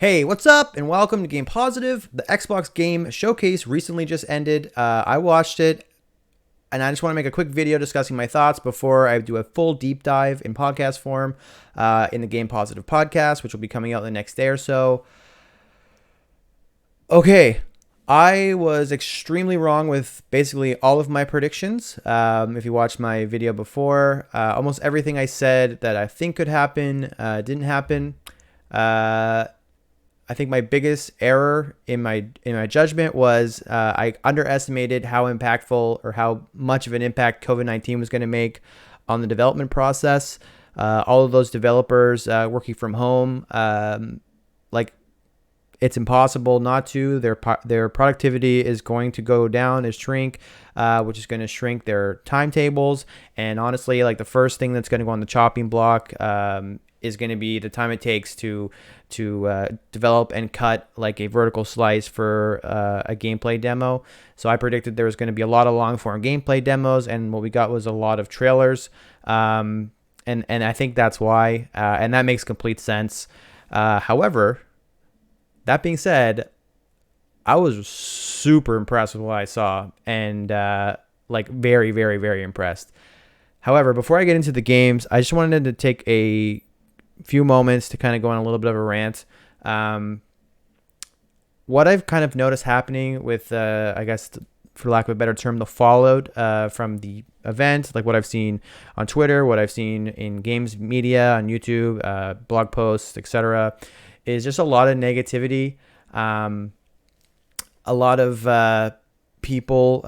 Hey, what's up? And welcome to Game Positive. The Xbox Game Showcase recently just ended. I watched it, and I just want to make a quick video discussing my thoughts before I do a full deep dive in podcast form in the Game Positive podcast, which will be coming out the next day or so. Okay, I was extremely wrong with basically all of my predictions. If you watched my video before, almost everything I said that I think could happen didn't happen. I think my biggest error in my judgment was I underestimated how impactful or how much of an impact COVID-19 was going to make on the development process. All of those developers working from home, like it's impossible not to. Their productivity is going to go down, is shrink, which is going to shrink their timetables. And honestly, like the first thing that's going to go on the chopping block is going to be the time it takes to develop and cut like a vertical slice for a gameplay demo. So I predicted there was going to be a lot of long form gameplay demos, and what we got was a lot of trailers. And I think that's why, and that makes complete sense. However, that being said, I was super impressed with what I saw, and like very, very, very impressed. However, before I get into the games, I just wanted to take a few moments to kind of go on a little bit of a rant. What I've kind of noticed happening with, I guess, for lack of a better term, the fallout from the event, like what I've seen on Twitter, what I've seen in games media, on YouTube, blog posts, etc., is just a lot of negativity. A lot of people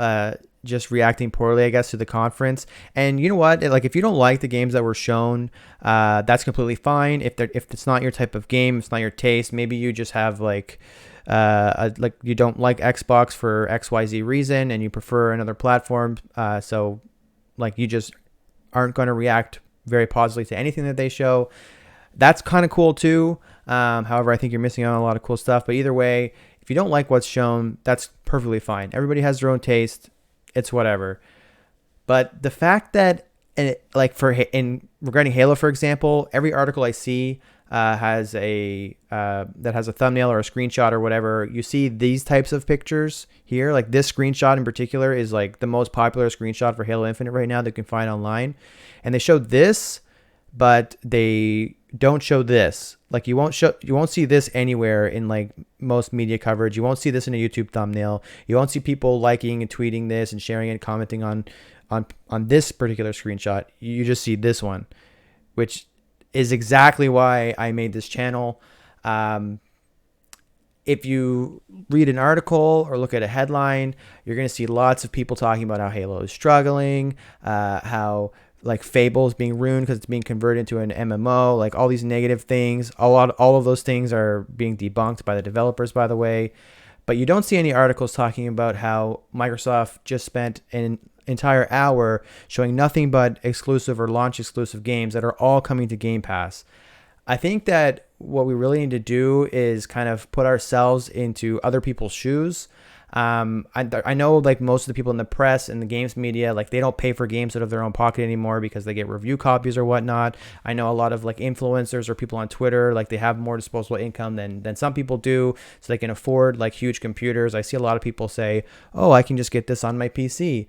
just reacting poorly, I guess, to the conference. And you know what? Like, if you don't like the games that were shown, that's completely fine. If it's not your type of game, it's not your taste. Maybe you just have like you don't like Xbox for XYZ reason, and you prefer another platform. So like you just aren't going to react very positively to anything that they show. That's kind of cool too. However, I think you're missing out on a lot of cool stuff. But either way, if you don't like what's shown, that's perfectly fine. Everybody has their own taste. It's whatever. But the fact that, regarding Halo, for example, every article I see has a that has a thumbnail or a screenshot or whatever. You see these types of pictures here. Like this screenshot in particular is like the most popular screenshot for Halo Infinite right now that you can find online. And they show this, but they don't show this. Like you won't see this anywhere in like most media coverage. You won't see this in a YouTube thumbnail. You won't see people liking and tweeting this and sharing and commenting on this particular screenshot. You just see this one, which is exactly why I made this channel. If you read an article or look at a headline, you're going to see lots of people talking about how Halo is struggling, how like Fable is being ruined because it's being converted into an MMO, like all these negative things. All of those things are being debunked by the developers, by the way. But you don't see any articles talking about how Microsoft just spent an entire hour showing nothing but exclusive or launch exclusive games that are all coming to Game Pass. I think that what we really need to do is kind of put ourselves into other people's shoes. I know like most of the people in the press and the games media, like they don't pay for games out of their own pocket anymore because they get review copies or whatnot. I know a lot of like influencers or people on Twitter, like they have more disposable income than some people do, so they can afford like huge computers. I see a lot of people say, oh, I can just get this on my PC.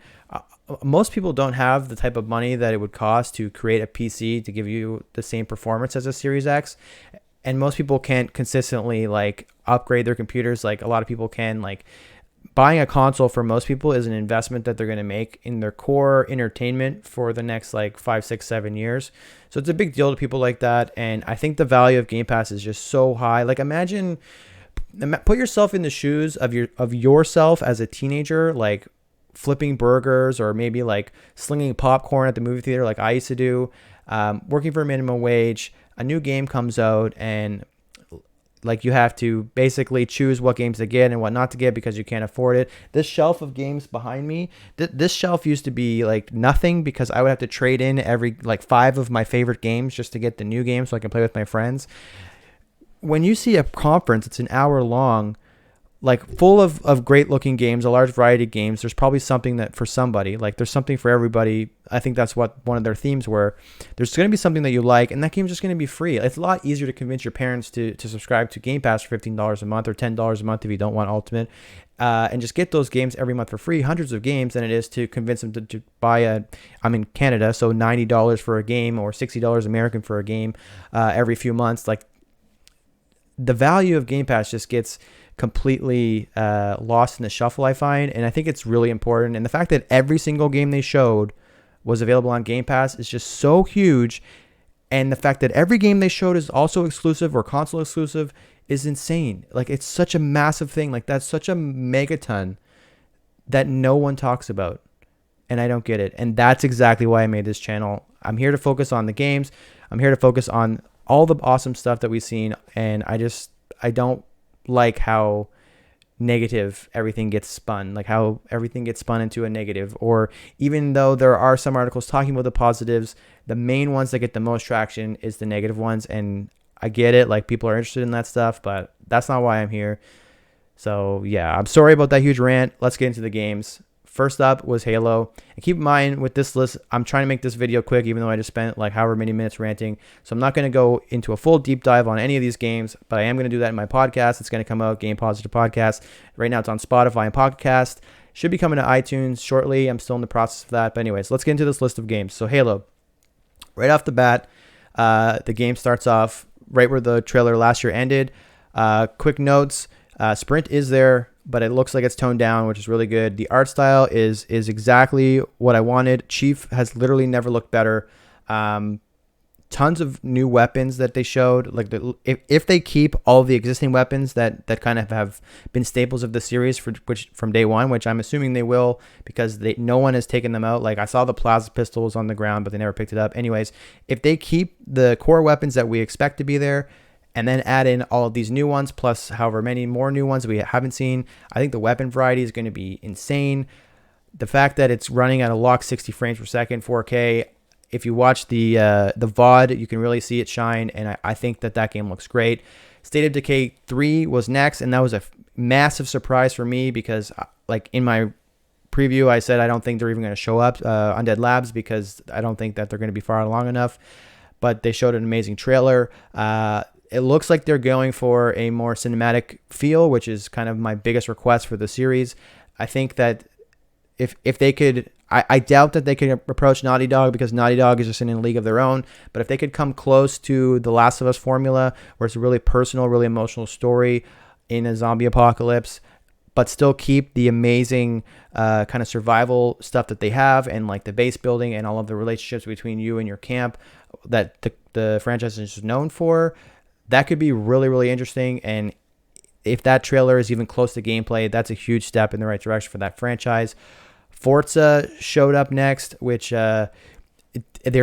Most people don't have the type of money that it would cost to create a PC to give you the same performance as a Series X. And most people can't consistently like upgrade their computers like a lot of people can. Like buying a console for most people is an investment that they're going to make in their core entertainment for the next like 5, 6, 7 years. So it's a big deal to people like that. And I think the value of Game Pass is just so high. Like put yourself in the shoes of yourself as a teenager, like flipping burgers or maybe like slinging popcorn at the movie theater like I used to do, working for minimum wage. A new game comes out and like you have to basically choose what games to get and what not to get because you can't afford it. This shelf of games behind me, this shelf used to be like nothing because I would have to trade in every like 5 of my favorite games just to get the new game so I can play with my friends. When you see a conference, it's an hour long. like full of great looking games, a large variety of games. There's probably something that for somebody, like there's something for everybody. I think that's what one of their themes were. There's going to be something that you like, and that game's just going to be free. It's a lot easier to convince your parents to subscribe to Game Pass for $15 a month or $10 a month if you don't want Ultimate, and just get those games every month for free, hundreds of games, than it is to convince them to buy I'm in Canada, so $90 for a game or $60 American for a game every few months. Like, the value of Game Pass just gets completely lost in the shuffle, I find, and I think it's really important. And the fact that every single game they showed was available on Game Pass is just so huge, and the fact that every game they showed is also exclusive or console exclusive is insane. Like, it's such a massive thing. Like, that's such a megaton that no one talks about, and I don't get it. And that's exactly why I made this channel. I'm here to focus on the games. I'm here to focus on all the awesome stuff that we've seen, and I don't like how negative everything gets spun, like how everything gets spun into a negative. Or even though there are some articles talking about the positives, the main ones that get the most traction is the negative ones. And I get it, like, people are interested in that stuff, but that's not why I'm here. So yeah, I'm sorry about that huge rant. Let's get into the games. First up was Halo. And keep in mind with this list, I'm trying to make this video quick, even though I just spent like however many minutes ranting. So I'm not going to go into a full deep dive on any of these games, but I am going to do that in my podcast. It's going to come out, Game Positive Podcast. Right now it's on Spotify and Pocketcasts. Should be coming to iTunes shortly. I'm still in the process of that. But anyways, let's get into this list of games. So Halo, right off the bat, the game starts off right where the trailer last year ended. Quick notes, Sprint is there, but it looks like it's toned down, which is really good. The art style is exactly what I wanted. Chief has literally never looked better. Tons of new weapons that they showed. Like, if they keep all the existing weapons that kind of have been staples of the series from day one, which I'm assuming they will, because no one has taken them out. Like, I saw the plasma pistols on the ground, but they never picked it up. Anyways, if they keep the core weapons that we expect to be there, and then add in all of these new ones, plus however many more new ones we haven't seen, I think the weapon variety is going to be insane. The fact that it's running at a locked 60 frames per second, 4K, if you watch the VOD, you can really see it shine, and I think that game looks great. State of Decay 3 was next, and that was a massive surprise for me because, like, in my preview, I said I don't think they're even going to show up, Undead Labs, because I don't think that they're going to be far along enough. But they showed an amazing trailer. It looks like they're going for a more cinematic feel, which is kind of my biggest request for the series. I think that if they could, I doubt that they could approach Naughty Dog, because Naughty Dog is just in a league of their own. But if they could come close to the Last of Us formula, where it's a really personal, really emotional story in a zombie apocalypse, but still keep the amazing kind of survival stuff that they have, and like the base building and all of the relationships between you and your camp that the franchise is known for, that could be really, really interesting. And if that trailer is even close to gameplay, that's a huge step in the right direction for that franchise. Forza showed up next, which they're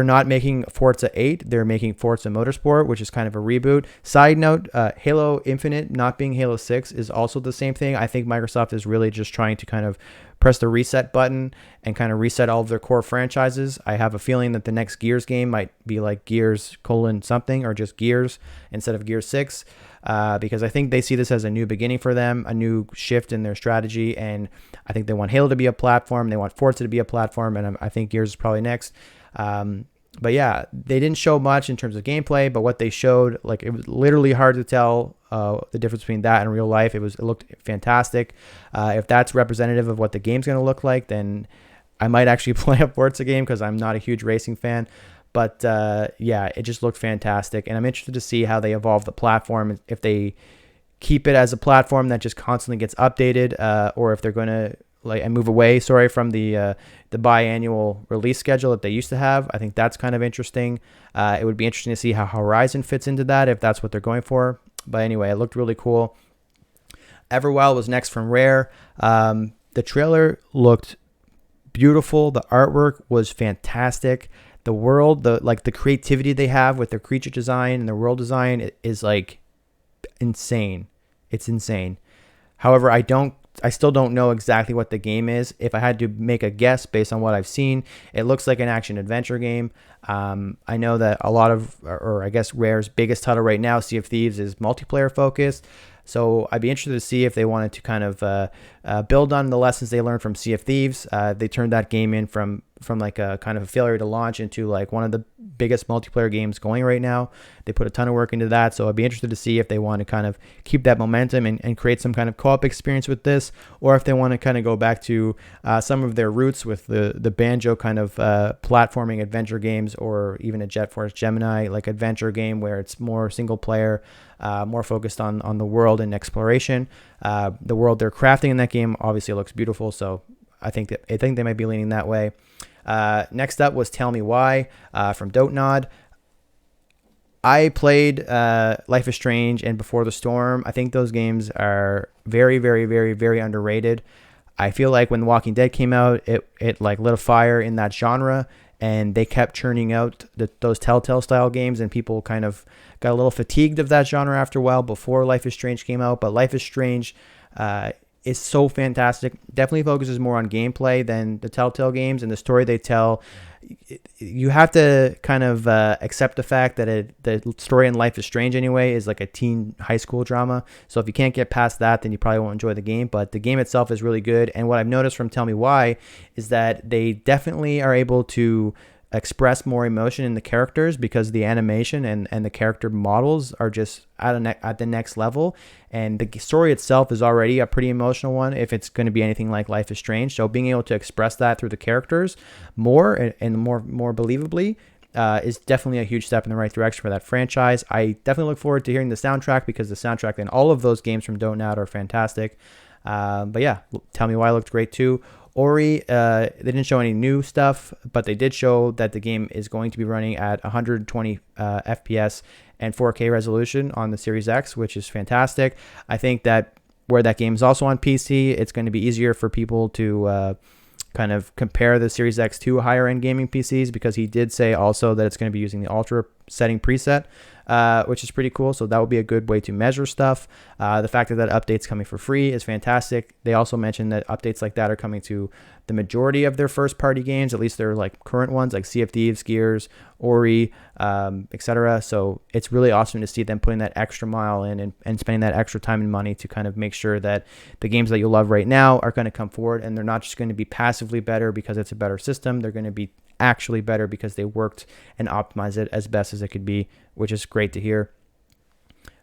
not making Forza 8. They're making Forza Motorsport, which is kind of a reboot. Side note, Halo Infinite not being Halo 6 is also the same thing. I think Microsoft is really just trying to kind of press the reset button and kind of reset all of their core franchises. I have a feeling that the next Gears game might be like Gears : something, or just Gears instead of Gears 6, because I think they see this as a new beginning for them, a new shift in their strategy, and I think they want Halo to be a platform, they want Forza to be a platform, and I think Gears is probably next. But yeah, they didn't show much in terms of gameplay, but what they showed, like, it was literally hard to tell the difference between that and real life. It looked fantastic. If that's representative of what the game's going to look like, then I might actually play a Forza game, because I'm not a huge racing fan. But yeah, it just looked fantastic, and I'm interested to see how they evolve the platform, if they keep it as a platform that just constantly gets updated, or if they're going to move away from the biannual release schedule that they used to have. I think that's kind of interesting. It would be interesting to see how Horizon fits into that, if that's what they're going for. But anyway, it looked really cool. Everwell was next from Rare. The trailer looked beautiful. The artwork was fantastic. The world, the creativity they have with their creature design and their world design is like insane. It's insane. However, I still don't know exactly what the game is. If I had to make a guess based on what I've seen, it looks like an action-adventure game. I know that a lot of, or I guess Rare's biggest title right now, Sea of Thieves, is multiplayer focused. So I'd be interested to see if they wanted to kind of build on the lessons they learned from Sea of Thieves. They turned that game in from like a kind of a failure to launch into like one of the biggest multiplayer games going right now. They put a ton of work into that. So I'd be interested to see if they want to kind of keep that momentum and create some kind of co-op experience with this, or if they want to kind of go back to some of their roots with the Banjo kind of platforming adventure games, or even a Jet Force Gemini like adventure game where it's more single player, more focused on the world and exploration. The world they're crafting in that game obviously looks beautiful, so I think they might be leaning that way. Next up was Tell Me Why from Dotenod. I played Life is Strange and Before the Storm. I think those games are very, very, very, very underrated. I feel like when The Walking Dead came out, it like lit a fire in that genre, and they kept churning out those Telltale style games, and people kind of got a little fatigued of that genre after a while before Life is Strange came out. But Life is Strange is so fantastic. Definitely focuses more on gameplay than the Telltale games, and the story they tell. You have to kind of accept the fact that the story in Life is Strange anyway is like a teen high school drama. So if you can't get past that, then you probably won't enjoy the game. But the game itself is really good. And what I've noticed from Tell Me Why is that they definitely are able to express more emotion in the characters, because the animation and the character models are just at the next level, and the story itself is already a pretty emotional one if it's going to be anything like Life is Strange. So being able to express that through the characters more and more believably is definitely a huge step in the right direction for that franchise. I definitely look forward to hearing the soundtrack, because the soundtrack in all of those games from Dontnod are fantastic. But yeah, Tell Me Why looked great too. Ori, they didn't show any new stuff, but they did show that the game is going to be running at 120 FPS and 4K resolution on the Series X, which is fantastic. I think that where that game is also on PC, it's going to be easier for people to kind of compare the Series X to higher end gaming PCs, because he did say also that it's going to be using the Ultra setting preset, which is pretty cool. So that will be a good way to measure stuff. The fact that that update's coming for free is fantastic. They also mentioned that updates like that are coming to the majority of their first party games, at least their like current ones like Sea of Thieves, Gears, Ori, etc. So it's really awesome to see them putting that extra mile in and spending that extra time and money to kind of make sure that the games that you love right now are going to come forward, and they're not just going to be passively better because it's a better system. They're going to be actually better because they worked and optimized it as best as it could be, which is great to hear.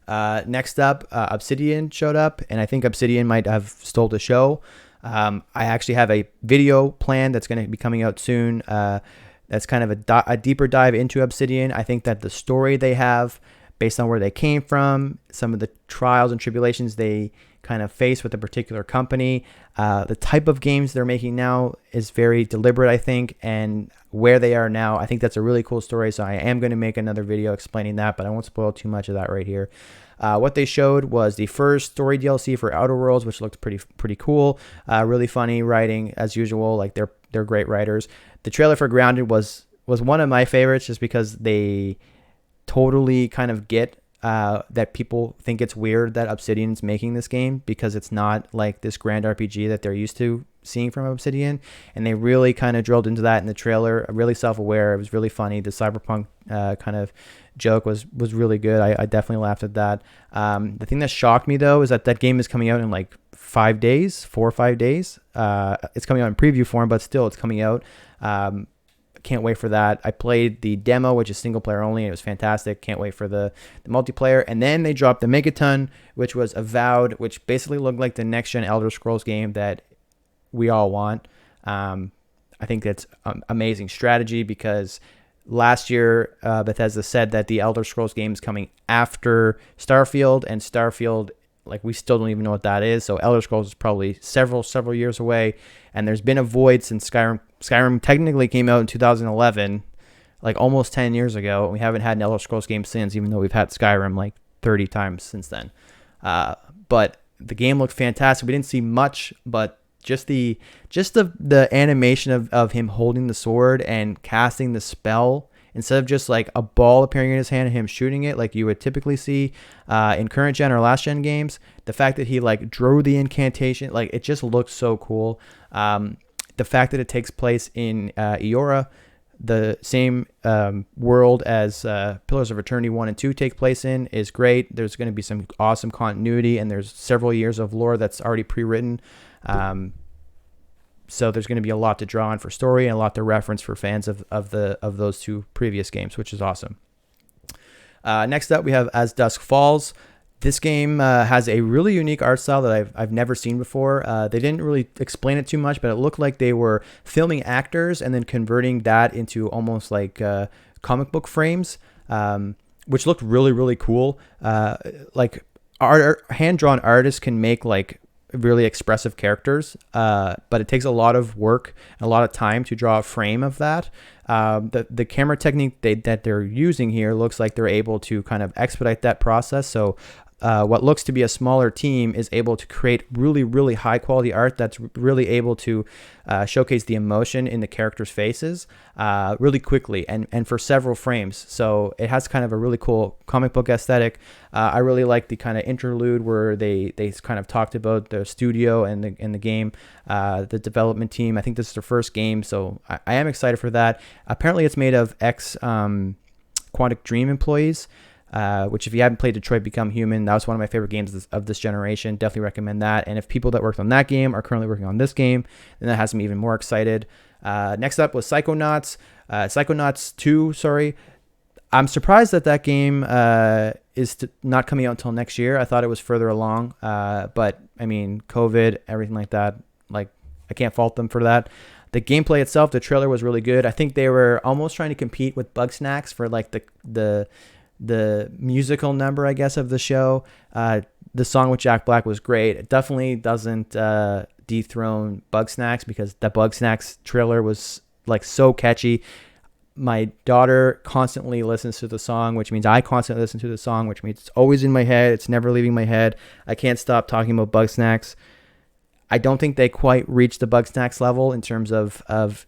Next up, Obsidian showed up, and I think Obsidian might have stole the show. I actually have a video plan that's going to be coming out soon. That's kind of a deeper dive into Obsidian. I think that the story they have, based on where they came from, some of the trials and tribulations they kind of face with a particular company, the type of games they're making now is very deliberate, I think, and where they are now, I think that's a really cool story. So I am going to make another video explaining that, but I won't spoil too much of that right here. What they showed was the first story DLC for Outer Worlds, which looked pretty cool. Really funny writing as usual. Like they're great writers. The trailer for Grounded was one of my favorites, just because they totally kind of get that people think it's weird that Obsidian's making this game, because it's not like this grand RPG that they're used to seeing from Obsidian, and they really kind of drilled into that in the trailer. Really self-aware. It was really funny. The cyberpunk kind of joke was really good. I definitely laughed at that. The thing that shocked me though is that game is coming out in like 4 or 5 days. It's coming out in preview form, but still it's coming out. Can't wait for that. I played the demo, which is single player only, and it was fantastic. Can't wait for the multiplayer. And then they dropped the Megaton, which was Avowed, which basically looked like the next gen Elder Scrolls game that we all want. I think that's amazing strategy, because last year Bethesda said that the Elder Scrolls game is coming after Starfield, and Starfield, like, we still don't even know what that is. So Elder Scrolls is probably several years away, and there's been a void since Skyrim. Skyrim technically came out in 2011, like almost 10 years ago, and we haven't had an Elder Scrolls game since, even though we've had Skyrim like 30 times since then. But the game looked fantastic. We didn't see much, but just the animation of him holding the sword and casting the spell, instead of just like a ball appearing in his hand and him shooting it like you would typically see in current gen or last gen games, the fact that he like drew the incantation, like it just looked so cool. The fact that it takes place in Eora, the same world as Pillars of Eternity 1 and 2 take place in is great. There's going to be some awesome continuity, and there's several years of lore that's already pre-written. So there's going to be a lot to draw on for story and a lot to reference for fans of those two previous games, which is awesome. Next up, we have As Dusk Falls. This game has a really unique art style that I've never seen before. They didn't really explain it too much, but it looked like they were filming actors and then converting that into almost like comic book frames, which looked really, really cool. Like hand-drawn artists can make like really expressive characters, but it takes a lot of work and a lot of time to draw a frame of that. The camera technique that they're using here looks like they're able to kind of expedite that process. So what looks to be a smaller team is able to create really, really high quality art that's really able to showcase the emotion in the characters' faces really quickly and for several frames. So it has kind of a really cool comic book aesthetic. I really like the kind of interlude where they kind of talked about the studio and the game, the development team. I think this is their first game, so I am excited for that. Apparently it's made of Quantic Dream employees. Which if you haven't played Detroit Become Human, that was one of my favorite games of this generation. Definitely recommend that. And if people that worked on that game are currently working on this game, then that has me even more excited. Next up was Psychonauts 2, sorry. I'm surprised that game is not coming out until next year. I thought it was further along, but I mean, COVID, everything like that, like I can't fault them for that. The gameplay itself, the trailer was really good. I think they were almost trying to compete with Bugsnax for like the musical number, I guess, of the show. The song with Jack Black was great. It definitely doesn't dethrone Bugsnax because the Bugsnax trailer was like so catchy. My daughter constantly listens to the song, which means I constantly listen to the song, which means it's always in my head. It's never leaving my head. I can't stop talking about Bugsnax. I don't think they quite reached the Bugsnax level in terms of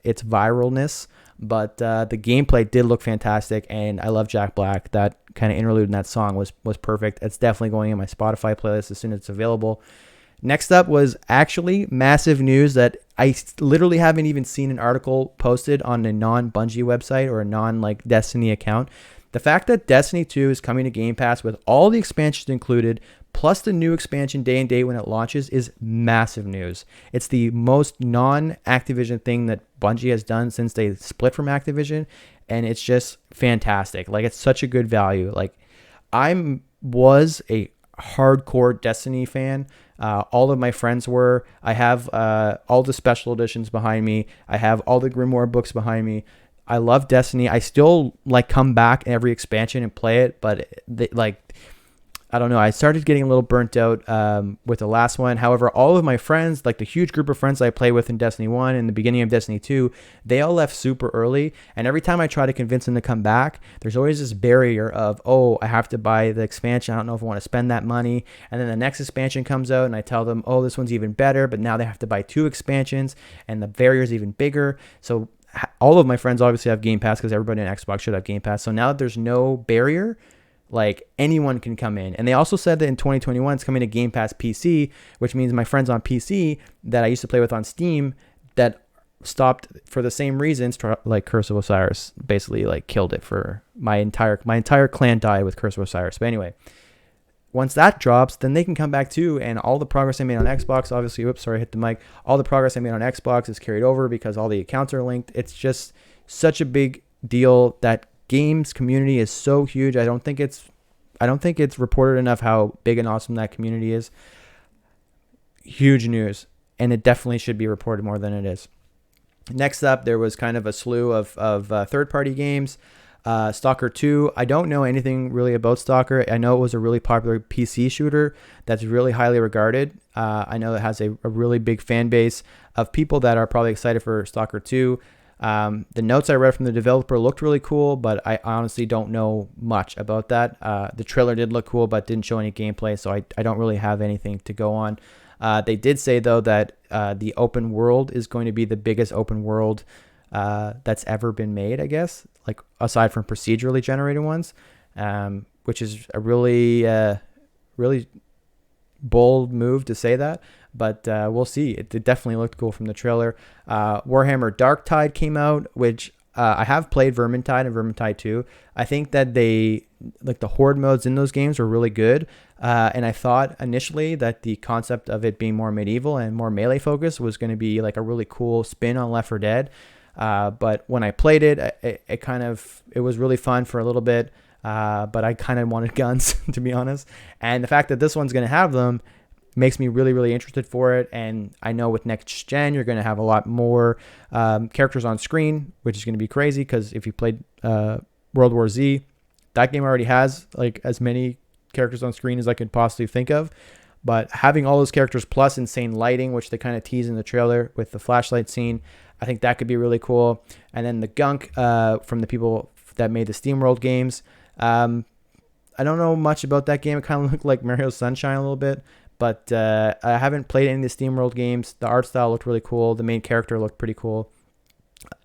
its viralness, but the gameplay did look fantastic, and I love Jack Black. That kind of interlude in that song was perfect. It's definitely going in my Spotify playlist as soon as it's available. Next up was actually massive news that I literally haven't even seen an article posted on a non-Bungie website or a non-like Destiny account. The fact that Destiny 2 is coming to Game Pass with all the expansions included, plus the new expansion day and date when it launches, is massive news. It's the most non-Activision thing that Bungie has done since they split from Activision, and it's just fantastic. Like, it's such a good value. Like, was a hardcore Destiny fan. All of my friends were. I have all the special editions behind me. I have all the Grimoire books behind me. I love Destiny. I still like come back every expansion and play it, but I don't know. I started getting a little burnt out with the last one. However, all of my friends, like the huge group of friends I play with in Destiny 1 and the beginning of Destiny 2, they all left super early. And every time I try to convince them to come back, there's always this barrier of, oh, I have to buy the expansion. I don't know if I want to spend that money. And then the next expansion comes out and I tell them, oh, this one's even better. But now they have to buy 2 expansions and the barrier is even bigger. So all of my friends obviously have Game Pass because everybody on Xbox should have Game Pass. So now that there's no barrier, like anyone can come in. And they also said that in 2021 it's coming to Game Pass PC, which means my friends on PC that I used to play with on Steam that stopped for the same reasons, like Curse of Osiris basically like killed it for my entire clan died with Curse of Osiris. But anyway, once that drops, then they can come back too, and all the progress I made on Xbox, obviously, I hit the mic. All the progress I made on Xbox is carried over because all the accounts are linked. It's just such a big deal. That games community is so huge. I don't think it's reported enough how big and awesome that community is. Huge news, and it definitely should be reported more than it is. Next up, there was kind of a slew of third-party games. Stalker 2, I don't know anything really about Stalker. I know it was a really popular PC shooter that's really highly regarded. I know it has a really big fan base of people that are probably excited for Stalker 2. The notes I read from the developer looked really cool, but I honestly don't know much about that. The trailer did look cool, but didn't show any gameplay, so I don't really have anything to go on. They did say, though, that the open world is going to be the biggest open world that's ever been made, I guess, like aside from procedurally generated ones, which is a really bold move to say that, but we'll see. It definitely looked cool from the trailer. Warhammer Darktide came out, which I have played Vermintide and Vermintide 2. I think that they like the horde modes in those games were really good. And I thought initially that the concept of it being more medieval and more melee focused was going to be like a really cool spin on Left 4 Dead. But when I played it, it was really fun for a little bit. But I kind of wanted guns, to be honest. And the fact that this one's going to have them makes me really, really interested for it. And I know with next gen, you're going to have a lot more characters on screen, which is going to be crazy because if you played World War Z, that game already has like as many characters on screen as I could possibly think of. But having all those characters plus insane lighting, which they kind of tease in the trailer with the flashlight scene, I think that could be really cool. And then the gunk from the people that made the SteamWorld games. I don't know much about that game. It kind of looked like Mario Sunshine a little bit, but I haven't played any of the SteamWorld games. The art style looked really cool. The main character looked pretty cool.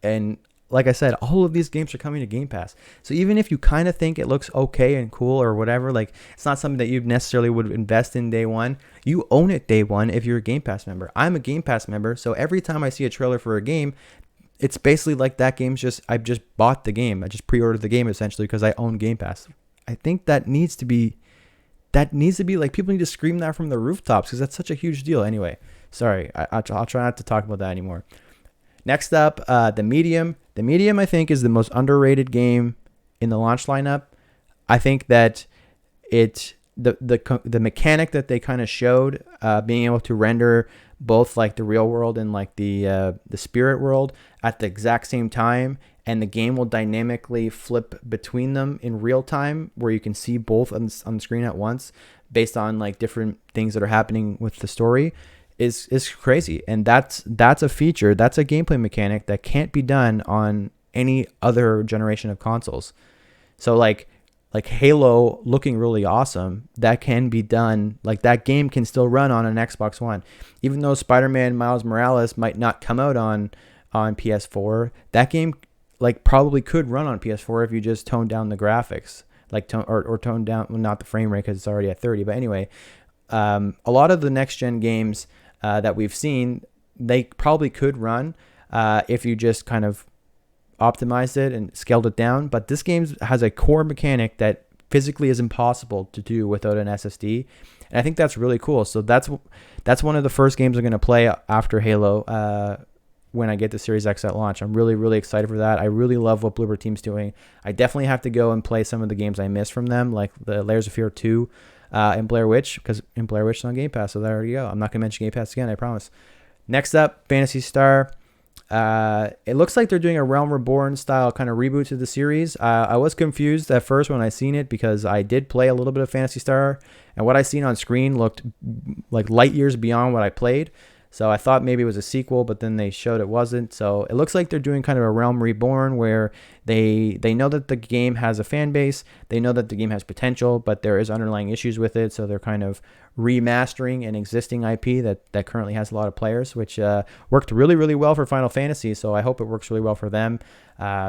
And like I said, all of these games are coming to Game Pass. So even if you kind of think it looks okay and cool or whatever, like it's not something that you necessarily would invest in day one. You own it day one if you're a Game Pass member. I'm a Game Pass member, so every time I see a trailer for a game, it's basically like that game's I've just bought the game. I just pre-ordered the game essentially because I own Game Pass. I think that needs to be like people need to scream that from the rooftops because that's such a huge deal. Anyway, sorry, I'll try not to talk about that anymore. Next up, The Medium. The Medium, I think, is the most underrated game in the launch lineup. I think that the mechanic that they kind of showed, being able to render both like the real world and like the spirit world at the exact same time, and the game will dynamically flip between them in real time, where you can see both on the screen at once, based on like different things that are happening with the story. Is crazy, and that's a feature, that's a gameplay mechanic that can't be done on any other generation of consoles. So like Halo looking really awesome, that can be done, like that game can still run on an Xbox One. Even though Spider-Man Miles Morales might not come out on PS4, that game like probably could run on PS4 if you just tone down the graphics, like tone down, well, not the frame rate because it's already at 30, but anyway, a lot of the next gen games that we've seen, they probably could run if you just kind of optimized it and scaled it down. But this game has a core mechanic that physically is impossible to do without an SSD, and I think that's really cool. So that's one of the first games I'm going to play after Halo when I get the Series X at launch. I'm really, really excited for that. I really love what Bloober Team's doing. I definitely have to go and play some of the games I missed from them, like the Layers of Fear 2 and Blair Witch, because in Blair Witch is on Game Pass, so there you go. I'm not going to mention Game Pass again, I promise. Next up, Phantasy Star. It looks like they're doing a Realm Reborn style kind of reboot to the series. I was confused at first when I seen it because I did play a little bit of Phantasy Star, and what I seen on screen looked like light years beyond what I played. So I thought maybe it was a sequel, but then they showed it wasn't. So it looks like they're doing kind of a Realm Reborn where they know that the game has a fan base. They know that the game has potential, but there is underlying issues with it. So they're kind of remastering an existing IP that currently has a lot of players, which worked really, really well for Final Fantasy. So I hope it works really well for them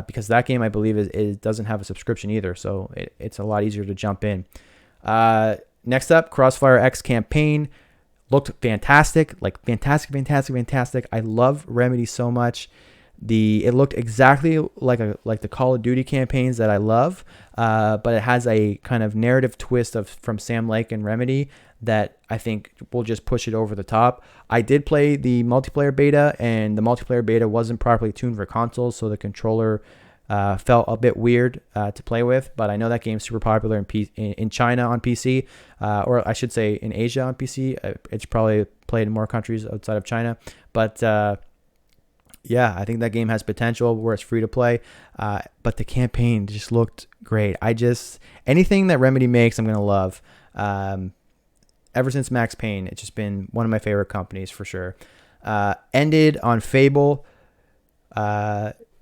because that game, I believe, it doesn't have a subscription either. So it's a lot easier to jump in. Next up, Crossfire X campaign. Looked fantastic, like fantastic. I love Remedy so much. It looked exactly like the Call of Duty campaigns that I love, but it has a kind of narrative twist from Sam Lake and Remedy that I think will just push it over the top. I did play the multiplayer beta, and the multiplayer beta wasn't properly tuned for consoles, so the controller felt a bit weird to play with, but I know that game's super popular in China on PC, or I should say in Asia on PC. It's probably played in more countries outside of China, but yeah, I think that game has potential where it's free to play, but the campaign just looked great. Anything that Remedy makes, I'm going to love. Ever since Max Payne, it's just been one of my favorite companies for sure. Ended on Fable.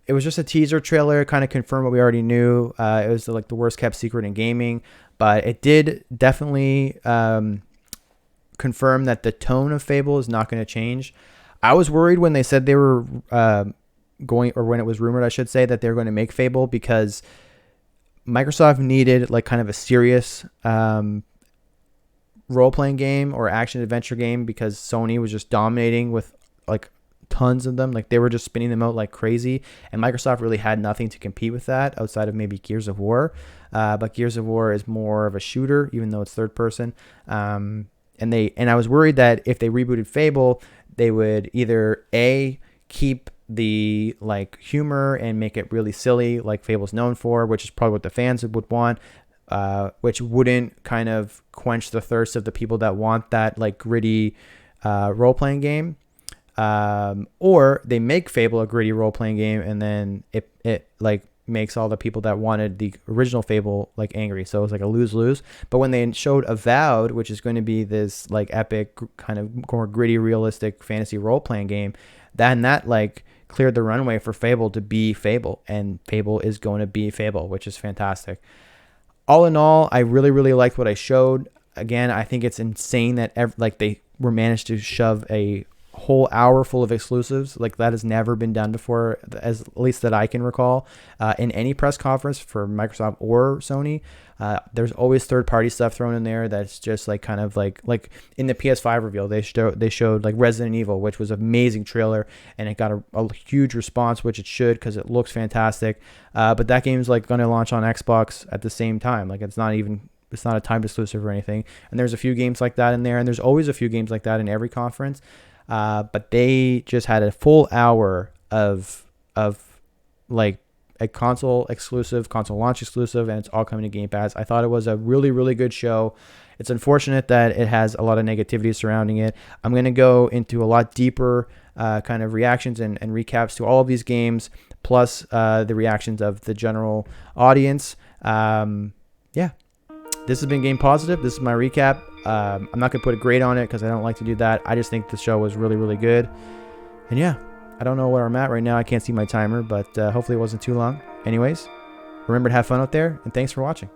It was just a teaser trailer, kind of confirmed what we already knew. It was like the worst kept secret in gaming, but it did definitely confirm that the tone of Fable is not going to change. I was worried when they said they were when it was rumored, I should say, that they were going to make Fable, because Microsoft needed like kind of a serious role-playing game or action adventure game, because Sony was just dominating with like tons of them. Like they were just spinning them out like crazy, and Microsoft really had nothing to compete with that outside of maybe Gears of War. But Gears of War is more of a shooter, even though it's third person. And I was worried that if they rebooted Fable, they would either keep the like humor and make it really silly like Fable's known for, which is probably what the fans would want, which wouldn't kind of quench the thirst of the people that want that like gritty role-playing game, or they make Fable a gritty role-playing game, and then it like makes all the people that wanted the original Fable like angry. So it was like a lose-lose. But when they showed Avowed, which is going to be this like epic kind of more gritty, realistic fantasy role-playing game, that like cleared the runway for Fable to be Fable, and Fable is going to be Fable, which is fantastic. All in all, I really, really liked what I showed. Again, I think it's insane that they were managed to shove a whole hour full of exclusives. Like that has never been done before, at least that I can recall, in any press conference for Microsoft or Sony. There's always third-party stuff thrown in there that's just like kind of like in the PS5 reveal, they showed like Resident Evil, which was an amazing trailer, and it got a huge response, which it should because it looks fantastic. But that game's like going to launch on Xbox at the same time. Like it's not a timed exclusive or anything. And there's a few games like that in there, and there's always a few games like that in every conference. But they just had a full hour of like a console launch exclusive, and it's all coming to Game Pass. I thought it was a really, really good show. It's unfortunate that it has a lot of negativity surrounding it. I'm going to go into a lot deeper kind of reactions and recaps to all of these games, plus the reactions of the general audience. This has been Game Positive. This is my recap. I'm not going to put a grade on it because I don't like to do that. I just think the show was really, really good. And yeah, I don't know where I'm at right now. I can't see my timer, but hopefully it wasn't too long. Anyways, remember to have fun out there, and thanks for watching.